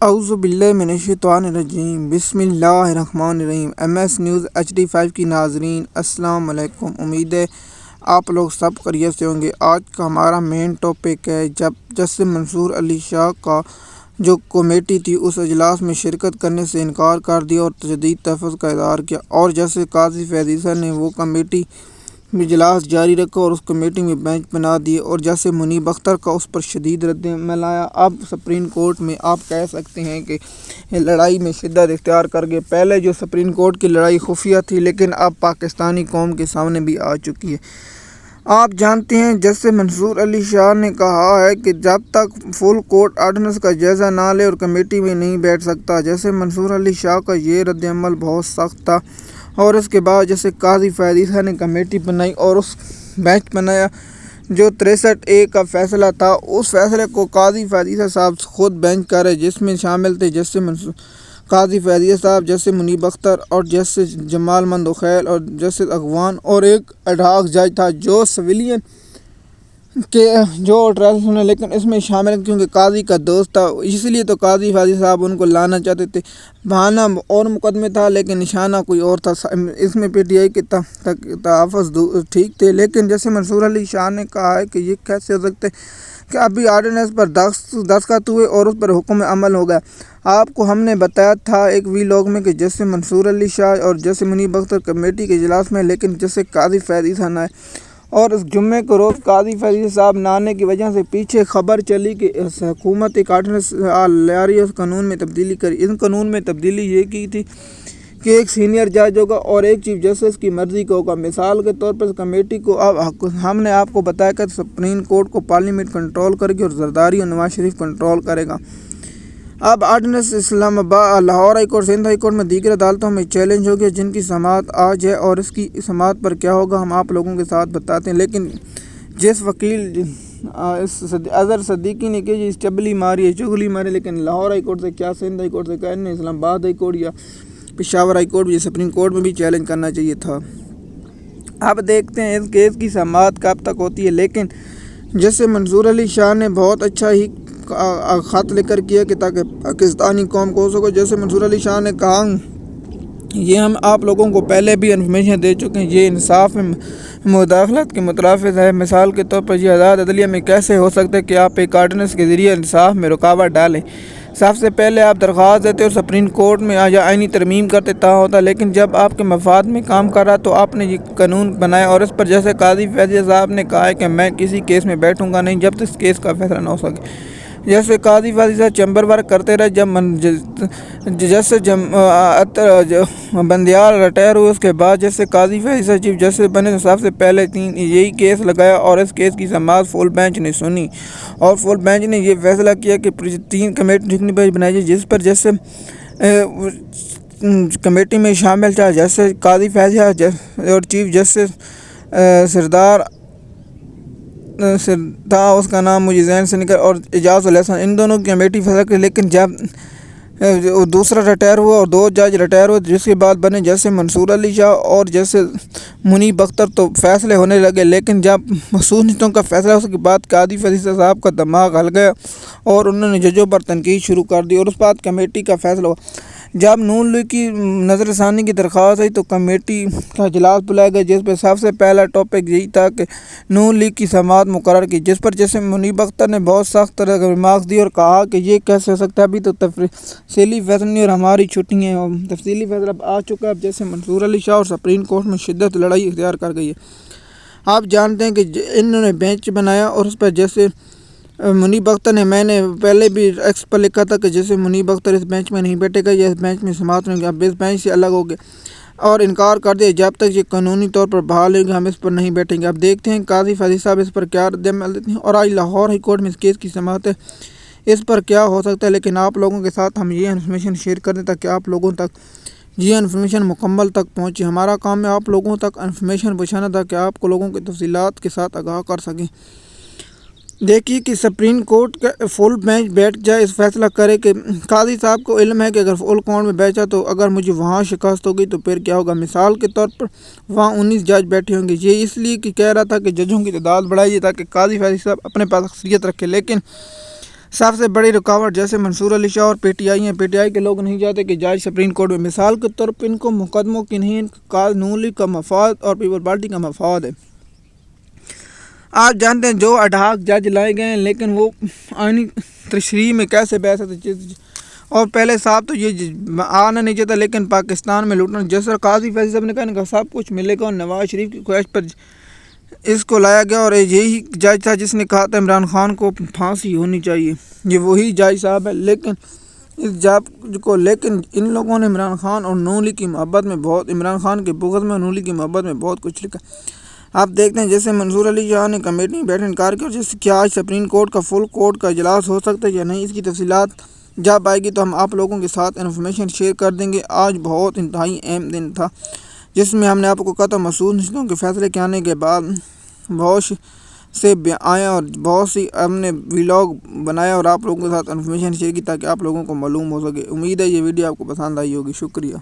اعوذ باللہ من الشیطان الرجیم، بسم اللہ الرحمن الرحیم۔ MS نیوز HD5 کی ناظرین السلام علیکم، امید ہے آپ لوگ سب خیریت سے ہوں گے۔ آج کا ہمارا مین ٹاپک ہے جب جسٹس منصور علی شاہ کا جو کمیٹی تھی اس اجلاس میں شرکت کرنے سے انکار کر دیا اور تجدید تحفظ کا اظہار کیا، اور جیسے قاضی فیض عیسیٰ نے وہ کمیٹی میں اجلاس جاری رکھا اور اس کمیٹی میں بینچ بنا دیے، اور جیسے منیب اختر کا اس پر شدید رد عمل آیا۔ اب سپریم کورٹ میں آپ کہہ سکتے ہیں کہ لڑائی میں شدت اختیار کر گئے۔ پہلے جو سپریم کورٹ کی لڑائی خفیہ تھی، لیکن اب پاکستانی قوم کے سامنے بھی آ چکی ہے۔ آپ جانتے ہیں جسٹس منصور علی شاہ نے کہا ہے کہ جب تک فل کورٹ آرڈیننس کا جائزہ نہ لے اور کمیٹی میں نہیں بیٹھ سکتا۔ جسٹس منصور علی شاہ کا یہ رد عمل بہت سخت تھا، اور اس کے بعد جیسے قاضی فیض عیسیٰ نے کمیٹی بنائی اور اس بینچ بنایا جو 63A کا فیصلہ تھا، اس فیصلے کو قاضی فیض عیسیٰ صاحب خود بینچ کر رہے، جس میں شامل تھے جسٹس قاضی فیض عیسیٰ صاحب، جسٹس منیب اختر اور جسٹس جمال مندوخیل اور جسٹس اغوان، اور ایک ایڈہاک جج تھا جو سویلین کے جو ٹرائل ہے، لیکن اس میں شامل کیونکہ قاضی کا دوست تھا، اس لیے تو قاضی فیض صاحب ان کو لانا چاہتے تھے۔ بہانہ اور مقدمے تھا لیکن نشانہ کوئی اور تھا۔ اس میں PTI کے تحفظ ٹھیک تھے، لیکن جیسے منصور علی شاہ نے کہا ہے کہ یہ کیسے ہو سکتے کہ ابھی آرڈیننس پر دستخط ہوئے اور اس پر حکم عمل ہو گیا۔ آپ کو ہم نے بتایا تھا ایک ویلاگ میں کہ جیسے منصور علی شاہ اور جیسے منیب اختر کمیٹی کے اجلاس میں، لیکن جیسے قاضی فیض عیسیٰ نہ آئے، اور اس جمعے کو روز قاضی فیض عیسیٰ صاحب نہ آنے کی وجہ سے پیچھے خبر چلی کہ حکومت ایک آرڈیننس لے رہی ہے، اس قانون میں تبدیلی کری۔ ان قانون میں تبدیلی یہ کی تھی کہ ایک سینئر جج ہوگا اور ایک چیف جسٹس کی مرضی کا ہوگا۔ مثال کے طور پر کمیٹی کو اب ہم نے آپ کو بتایا کہ سپریم کورٹ کو پارلیمنٹ کنٹرول کرے گی اور زرداری اور نواز شریف کنٹرول کرے گا۔ اب آرڈیننس اسلام آباد، Lahore high court, Sindh high court میں دیگر عدالتوں میں چیلنج ہو گیا، جن کی سماعت آج ہے، اور اس کی سماعت پر کیا ہوگا ہم آپ لوگوں کے ساتھ بتاتے ہیں۔ لیکن جس وکیل اظہر صدیقی نے کہ جی چبلی ماری ہے، چغلی ماری، لیکن لاہور ہائی کورٹ سے کیا، سندھ ہائی کورٹ سے کیا، اسلام آباد ہائی کورٹ یا پشاور ہائی کورٹ بھی سپریم کورٹ میں بھی چیلنج کرنا چاہیے تھا۔ اب دیکھتے ہیں اس کیس کی سماعت کب تک ہوتی ہے، لیکن جیسے منصور علی شاہ نے بہت اچھا ہی خط لے کر کیا کہ تاکہ پاکستانی قوم کو ہو سکے۔ جیسے منصور علی شاہ نے کہا، یہ ہم آپ لوگوں کو پہلے بھی انفارمیشن دے چکے ہیں، یہ انصاف میں مداخلت کے مترادف ہے۔ مثال کے طور پر یہ آزاد عدلیہ میں کیسے ہو سکتا ہے کہ آپ ایک آرڈیننس کے ذریعے انصاف میں رکاوٹ ڈالیں؟ سب سے پہلے آپ درخواست دیتے اور سپریم کورٹ میں یا آئینی ترمیم کرتے تا ہوتا، لیکن جب آپ کے مفاد میں کام کر رہا تو آپ نے یہ قانون بنایا، اور اس پر جیسے قاضی فیض صاحب نے کہا ہے کہ میں کسی کیس میں بیٹھوں گا نہیں جب تک اس کیس کا فیصلہ نہ ہو سکے۔ جیسے قاضی فیض صاحب چیمبر ورک کرتے رہے، جب جیسے بندیال ریٹائر ہوئے اس کے بعد جیسے قاضی فیض صاحب چیف جسٹس بنے تو سب سے پہلے یہی کیس لگایا، اور اس کیس کی سماعت فل بینچ نے سنی، اور فل بینچ نے یہ فیصلہ کیا کہ 3 کمیٹی بنائی جائے، جس پر جیسے کمیٹی میں شامل تھا جیسے قاضی فیض صاحب اور چیف جسٹس سردار تھا، اس کا نام مجھے ذہن سے نکل، اور اعجاز الحسن، ان دونوں کی کمیٹی فیصلہ کی۔ لیکن جب دوسرا ریٹائر ہوا اور 2 جج ریٹائر ہوئے، جس کے بعد بنے جیسے منصور علی شاہ اور جیسے منیب اختر، تو فیصلے ہونے لگے۔ لیکن جب مخصوص نشستوں کا فیصلہ اس کے بعد قاضی فیض صاحب کا دماغ ہل گیا اور انہوں نے ججوں پر تنقید شروع کر دی، اور اس بعد کمیٹی کا فیصلہ ہوا۔ جب نون لیگ کی نظر ثانی کی درخواست آئی تو کمیٹی کا اجلاس بلایا گیا، جس پہ سب سے پہلا ٹاپک یہی تھا کہ نون لیگ کی سماعت مقرر کی، جس پر جیسے منیب اختر نے بہت سخت طرح کے ریمارکس دی اور کہا کہ یہ کیسے ہو سکتا ہے، ابھی تو تفصیلی فیصلہ نہیں اور ہماری چھٹی ہیں، اور تفصیلی فیصلہ آ چکا ہے۔ اب جیسے منصور علی شاہ اور سپریم کورٹ میں شدت لڑائی اختیار کر گئی ہے۔ آپ جانتے ہیں کہ انہوں نے بینچ بنایا، اور اس پر جیسے منیب اختر نے، میں نے پہلے بھی ایکس پر لکھا تھا کہ جیسے منیب اختر اس بینچ میں نہیں بیٹھے گا یا اس بینچ میں سماعت نہیں، اب اس بینچ سے الگ ہو گئے اور انکار کر دیا، جب تک یہ قانونی طور پر بحال ہوگی ہم اس پر نہیں بیٹھیں گے۔ اب دیکھتے ہیں قاضی فیض صاحب اس پر کیا رد عمل دیتے ہیں، اور آج لاہور ہائی کورٹ میں اس کیس کی سماعت ہے، اس پر کیا ہو سکتا ہے۔ لیکن آپ لوگوں کے ساتھ ہم یہ انفارمیشن شیئر کر دیں تاکہ آپ لوگوں تک یہ انفارمیشن مکمل تک پہنچے۔ ہمارا کام ہے آپ لوگوں تک انفارمیشن پہنچانا تاکہ آپ کو لوگوں کی تفصیلات کے ساتھ آگاہ کر سکیں۔ دیکھیے کہ سپریم کورٹ کا فل بینچ بیٹھ جائے، اس فیصلہ کرے کہ قاضی صاحب کو علم ہے کہ اگر فل کورٹ میں بیٹھا تو اگر مجھے وہاں شکست ہوگی تو پھر کیا ہوگا۔ مثال کے طور پر وہاں 19 جج بیٹھے ہوں گے، یہ اس لیے کہ کہہ رہا تھا کہ ججوں کی تعداد بڑھائی جائے تاکہ قاضی فیض صاحب اپنے پاس اکثریت رکھے، لیکن سب سے بڑی رکاوٹ جیسے منصور علی شاہ اور پی ٹی آئی ہیں۔ پی ٹی آئی کے لوگ نہیں چاہتے کہ جج سپریم کورٹ میں، مثال کے طور پر ان کو مقدموں کی نہیں، نون لیگ کا مفاد اور پیپل پارٹی کا مفاد ہے۔ آپ جانتے ہیں جو اڈھاک جج لائے گئے ہیں، لیکن وہ آئینی تشریح میں کیسے بحث ہے، اور پہلے صاحب تو یہ آنا نہیں چاہتا، لیکن پاکستان میں لوٹنا، جس طرح قاضی فیصل صاحب نے کہا سب کچھ ملے گا، اور نواز شریف کی خواہش پر اس کو لایا گیا، اور یہی جج تھا جس نے کہا تھا عمران خان کو پھانسی ہونی چاہیے، یہ وہی جج صاحب ہے۔ لیکن اس جج کو، لیکن ان لوگوں نے عمران خان اور نون لیگ کی محبت میں بہت، عمران خان کے بغض میں، نون لیگ کی محبت میں بہت کچھ لکھا۔ آپ دیکھتے ہیں جیسے منصور علی شاہ نے کمیٹی میں بیٹھنے انکار کیا، جس کیا آج سپریم کورٹ کا فل کورٹ کا اجلاس ہو سکتا ہے یا نہیں، اس کی تفصیلات جب آئے گی تو ہم آپ لوگوں کے ساتھ انفارمیشن شیئر کر دیں گے۔ آج بہت انتہائی اہم دن تھا، جس میں ہم نے آپ کو کہا تھا مسعود نشستوں کے فیصلے کے آنے کے بعد بہت سے آیا، اور بہت سی ہم نے ویلاگ بنایا اور آپ لوگوں کے ساتھ انفارمیشن شیئر کی تاکہ آپ لوگوں کو معلوم ہو سکے۔ امید ہے یہ ویڈیو آپ کو پسند آئی ہوگی۔ شکریہ۔